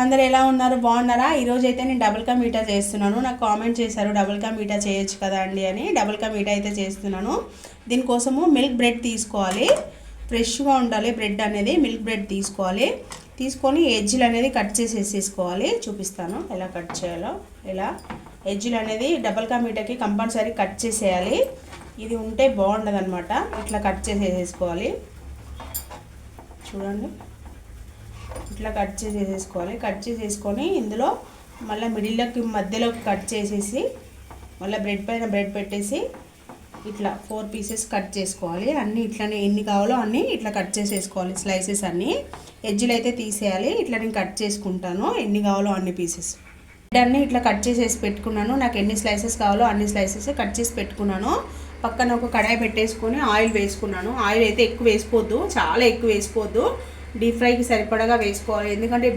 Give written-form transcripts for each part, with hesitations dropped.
అందరూ ఎలా ఉన్నారు? బాగున్నారా? ఈరోజు అయితే నేను డబుల్ కా మీఠా చేస్తున్నాను. నాకు కామెంట్ చేశారు డబుల్ కా మీఠా చేయొచ్చు కదా అండి అని. డబుల్ కా మీఠా అయితే చేస్తున్నాను. దీనికోసము మిల్క్ బ్రెడ్ తీసుకోవాలి. ఫ్రెష్గా ఉండాలి బ్రెడ్ అనేది. మిల్క్ బ్రెడ్ తీసుకోవాలి. తీసుకొని ఎడ్జ్లు అనేది కట్ చేసేసుకోవాలి. చూపిస్తాను ఎలా కట్ చేయాలో. ఇలా ఎడ్జ్లు అనేది డబుల్ కా మీఠాకి కంపల్సరీ కట్ చేసేయాలి. ఇది ఉంటే బాగుండదు అనమాట. ఇట్లా కట్ చేసేసుకోవాలి. చూడండి, ఇట్లా కట్ చేసేసుకోవాలి. కట్ చేసేసుకొని ఇందులో మళ్ళీ మిడిల్లోకి మధ్యలో కట్ చేసేసి మళ్ళీ బ్రెడ్ పైన బ్రెడ్ పెట్టేసి ఇట్లా 4 పీసెస్ కట్ చేసుకోవాలి. అన్నీ ఇట్లానే ఎన్ని కావాలో అన్నీ ఇట్లా కట్ చేసేసుకోవాలి. స్లైసెస్ అన్నీ ఎడ్జ్లు అయితే తీసేయాలి. ఇట్లా నేను కట్ చేసుకుంటాను ఎన్ని కావాలో అన్ని పీసెస్. బ్రెడ్ అన్నీ ఇట్లా కట్ చేసేసి పెట్టుకున్నాను. నాకు ఎన్ని స్లైసెస్ కావాలో అన్ని స్లైసెస్ కట్ చేసి పెట్టుకున్నాను. పక్కన ఒక కడాయి పెట్టేసుకొని ఆయిల్ వేసుకున్నాను. ఆయిల్ అయితే ఎక్కువ వేసుకోవద్దు, చాలా ఎక్కువ వేసుకోవద్దు. డీప్ ఫ్రైకి సరిపడగా వేసుకోవాలి. ఎందుకంటే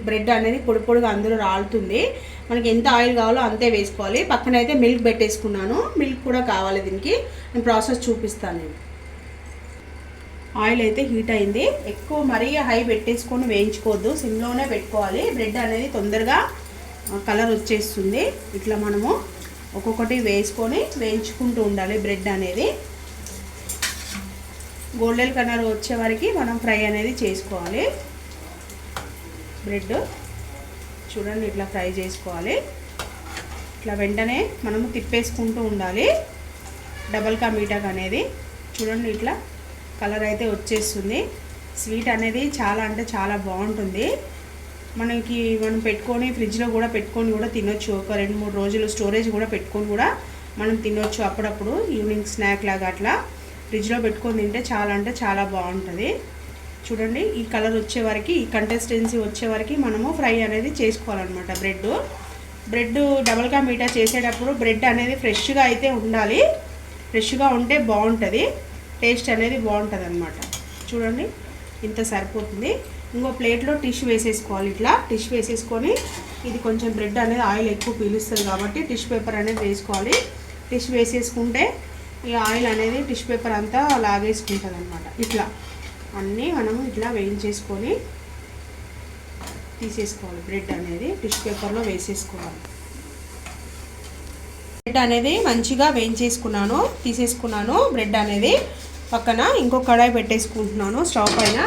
బ్రెడ్ అనేది పొడి పొడిగా అందులో రాలుతుంది. మనకి ఎంత ఆయిల్ కావాలో అంతే వేసుకోవాలి. పక్కన అయితే మిల్క్ పెట్టేసుకున్నాను. మిల్క్ కూడా కావాలి దీనికి. నేను ప్రాసెస్ చూపిస్తాను. నేను ఆయిల్ అయితే హీట్ అయింది. ఎక్కువ మరీ హై పెట్టేసుకొని వేయించుకోవద్దు, సిమ్లోనే పెట్టుకోవాలి. బ్రెడ్ అనేది తొందరగా కలర్ వచ్చేస్తుంది. ఇట్లా మనము ఒక్కొక్కటి వేసుకొని వేయించుకుంటూ ఉండాలి. బ్రెడ్ అనేది గోల్డెన్ కలర్ వచ్చే వరకు మనం ఫ్రై అనేది చేసుకోవాలి. బ్రెడ్ చూడండి ఇట్లా ఫ్రై చేసుకోవాలి. ఇట్లా వెంటనే మనము తిప్పేసుకుంటూ ఉండాలి. డబుల్ కా మీఠా అనేది చూడండి ఇట్లా కలర్ అయితే వచ్చేస్తుంది. స్వీట్ అనేది చాలా అంటే చాలా బాగుంటుంది. మనం పెట్టుకొని ఫ్రిడ్జ్లో కూడా పెట్టుకొని కూడా తినొచ్చు. ఒక 2-3 రోజులు స్టోరేజ్ కూడా పెట్టుకొని కూడా మనం తినొచ్చు. అప్పుడప్పుడు ఈవినింగ్ స్నాక్ లాగా అట్లా ఫ్రిడ్జ్లో పెట్టుకొని తింటే చాలా అంటే చాలా బాగుంటుంది. చూడండి ఈ కలర్ వచ్చే వరకు, ఈ కన్సిస్టెన్సీ వచ్చే వరకు మనము ఫ్రై అనేది చేసుకోవాలన్నమాట. బ్రెడ్ డబుల్ కా మీఠా చేసేటప్పుడు బ్రెడ్ అనేది ఫ్రెష్గా అయితే ఉండాలి. ఫ్రెష్గా ఉంటే బాగుంటుంది, టేస్ట్ అనేది బాగుంటుంది అన్నమాట. చూడండి ఇంత సరిపోతుంది. ఇంకో ప్లేట్లో టిష్యూ వేసేసుకోవాలి. ఇట్లా టిష్యూ వేసేసుకొని ఇది కొంచెం బ్రెడ్ అనేది ఆయిల్ ఎక్కువ పీలుస్తుంది కాబట్టి టిష్యూ పేపర్ అనేది వేసుకోవాలి. టిష్యూ వేసేసుకుంటే ఈ ఆయిల్ అనేది టిష్యూ పేపర్ అంతా లాగేసుకుంటుంది అనమాట. ఇట్లా అన్నీ మనము ఇట్లా వేయించేసుకొని తీసేసుకోవాలి. బ్రెడ్ అనేది టిష్యూ పేపర్లో వేసేసుకోవాలి. బ్రెడ్ అనేది మంచిగా వేయించేసుకున్నాను, తీసేసుకున్నాను. బ్రెడ్ అనేది పక్కన ఇంకో కడాయి పెట్టేసుకుంటున్నాను. స్టవ్ పైన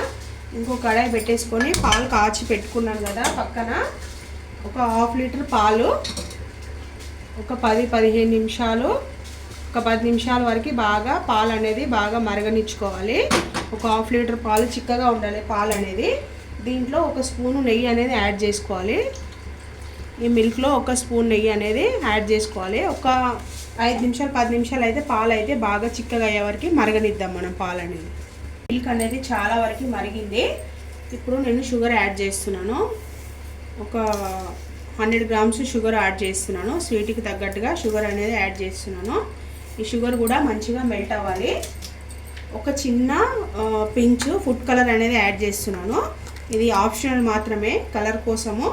ఇంకో కడాయి పెట్టేసుకొని పాలు కాచి పెట్టుకున్నాను కదా. పక్కన ఒక 1/2 లీటర్ పాలు, ఒక 10-15 నిమిషాలు, ఒక 10 నిమిషాల వరకు బాగా పాలు అనేది బాగా మరగనిచ్చుకోవాలి. ఒక 1/2 లీటర్ పాలు చిక్కగా ఉండాలి పాలు అనేది. దీంట్లో ఒక స్పూను నెయ్యి అనేది యాడ్ చేసుకోవాలి. ఈ మిల్క్లో ఒక స్పూన్ నెయ్యి అనేది యాడ్ చేసుకోవాలి. ఒక 5 నిమిషాలు 10 నిమిషాలు అయితే పాలు అయితే బాగా చిక్కగా అయ్యే వరకు మరగనిద్దాం మనం పాలు అనేది. మిల్క్ అనేది చాలా వరకు మరిగింది. ఇప్పుడు నేను షుగర్ యాడ్ చేస్తున్నాను. ఒక 100 గ్రామ్స్ షుగర్ యాడ్ చేస్తున్నాను. స్వీట్కి తగ్గట్టుగా షుగర్ అనేది యాడ్ చేస్తున్నాను. ఈ షుగర్ కూడా మంచిగా మెల్ట్ అవ్వాలి. ఒక చిన్న పించ్ ఫుడ్ కలర్ అనేది యాడ్ చేస్తున్నాను. ఇది ఆప్షనల్ మాత్రమే, కలర్ కోసము.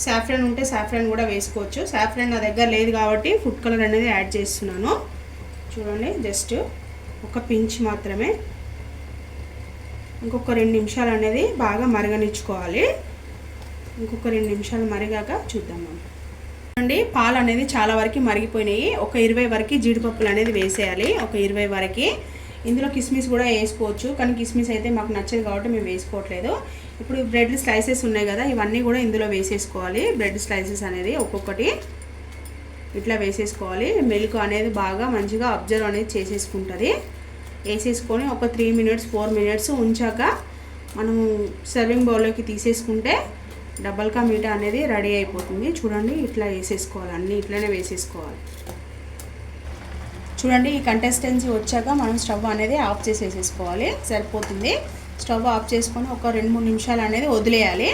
సాఫ్రాన్ ఉంటే సాఫ్రాన్ కూడా వేసుకోవచ్చు. సాఫ్రాన్ నా దగ్గర లేదు కాబట్టి ఫుడ్ కలర్ అనేది యాడ్ చేస్తున్నాను. చూడండి జస్ట్ ఒక పించ్ మాత్రమే. ఇంకొక 2 నిమిషాలు అనేది బాగా మరగనిచ్చుకోవాలి. ఇంకొక 2 నిమిషాలు మరిగాక చూద్దాం మనం. చూడండి పాలు అనేది చాలా వరకు మరిగిపోయినాయి. ఒక 20 వరకు జీడిపప్పులు అనేది వేసేయాలి. ఒక 20 వరకు. ఇందులో కిస్మిస్ కూడా వేసుకోవచ్చు, కానీ కిస్మిస్ అయితే మాకు నచ్చదు కాబట్టి మేము వేసుకోవట్లేదు. ఇప్పుడు బ్రెడ్ స్లైసెస్ ఉన్నాయి కదా, ఇవన్నీ కూడా ఇందులో వేసేసుకోవాలి. బ్రెడ్ స్లైసెస్ అనేది ఒక్కొక్కటి ఇట్లా వేసేసుకోవాలి. మిల్క్ అనేది బాగా మంచిగా అబ్జర్వ్ అనేది చేసేసుకుంటుంది. వేసేసుకొని ఒక 3 మినిట్స్ 4 మినిట్స్ ఉంచాక మనము సర్వింగ్ బౌల్లోకి తీసేసుకుంటే డబుల్ కా మీఠా అనేది రెడీ అయిపోతుంది. చూడండి ఇట్లా వేసేసుకోవాలి. అన్నీ ఇట్లనే వేసేసుకోవాలి. చూడండి ఈ కన్సిస్టెన్సీ వచ్చాక మనం స్టవ్ అనేది ఆఫ్ చేసేసుకోవాలి. సరిపోతుంది. స్టవ్ ఆఫ్ చేసుకొని ఒక 2-3 నిమిషాలు అనేది వదిలేయాలి.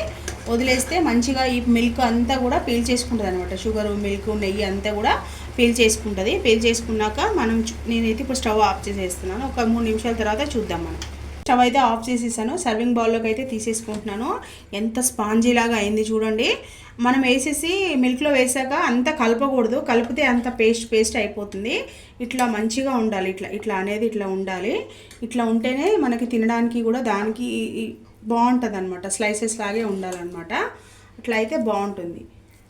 వదిలేస్తే మంచిగా ఈ మిల్క్ అంతా కూడా పీల్ చేసుకుంటుంది అనమాట. షుగరు, మిల్క్, నెయ్యి అంతా కూడా పీల్ చేసుకుంటుంది. పీల్ చేసుకున్నాక నేనైతే ఇప్పుడు స్టవ్ ఆఫ్ చేసేస్తున్నాను. ఒక 3 నిమిషాల తర్వాత చూద్దాం మనం. స్టవ్ అయితే ఆఫ్ చేసేసాను. సర్వింగ్ బౌల్లోకి అయితే తీసేసుకుంటున్నాను. ఎంత స్పాంజీ లాగా అయింది చూడండి. మనం వేసేసి మిల్క్లో వేసాక అంత కలపకూడదు, కలిపితే అంత పేస్ట్ అయిపోతుంది. ఇట్లా మంచిగా ఉండాలి, ఇట్లా ఇట్లా అనేది ఇట్లా ఉండాలి. ఇట్లా ఉంటేనే మనకి తినడానికి కూడా దానికి బాగుంటుంది అనమాట. స్లైసెస్ లాగే ఉండాలన్నమాట. అట్లా అయితే బాగుంటుంది.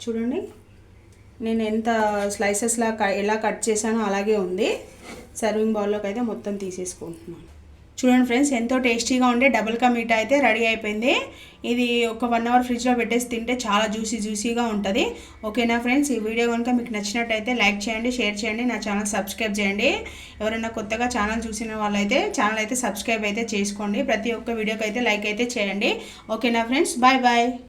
చూడండి నేను ఎంత స్లైసెస్లా ఎలా కట్ చేశానో అలాగే ఉంది. సర్వింగ్ బౌల్లోకి అయితే మొత్తం తీసేసుకుంటున్నాను. చూడండి ఫ్రెండ్స్, ఎంతో టేస్టీగా ఉండే డబుల్ కా మీఠా అయితే రెడీ అయిపోయింది. ఇది ఒక 1 అవర్ ఫ్రిడ్జ్లో పెట్టేసి తింటే చాలా జ్యూసీగా ఉంటుంది. ఓకేనా ఫ్రెండ్స్, ఈ వీడియో కనుక మీకు నచ్చినట్టయితే లైక్ చేయండి, షేర్ చేయండి, నా ఛానల్ సబ్స్క్రైబ్ చేయండి. ఎవరైనా కొత్తగా ఛానల్ చూసిన వాళ్ళైతే ఛానల్ అయితే సబ్స్క్రైబ్ అయితే చేసుకోండి. ప్రతి ఒక్క వీడియోకి అయితే లైక్ అయితే చేయండి. ఓకేనా ఫ్రెండ్స్, బాయ్ బాయ్.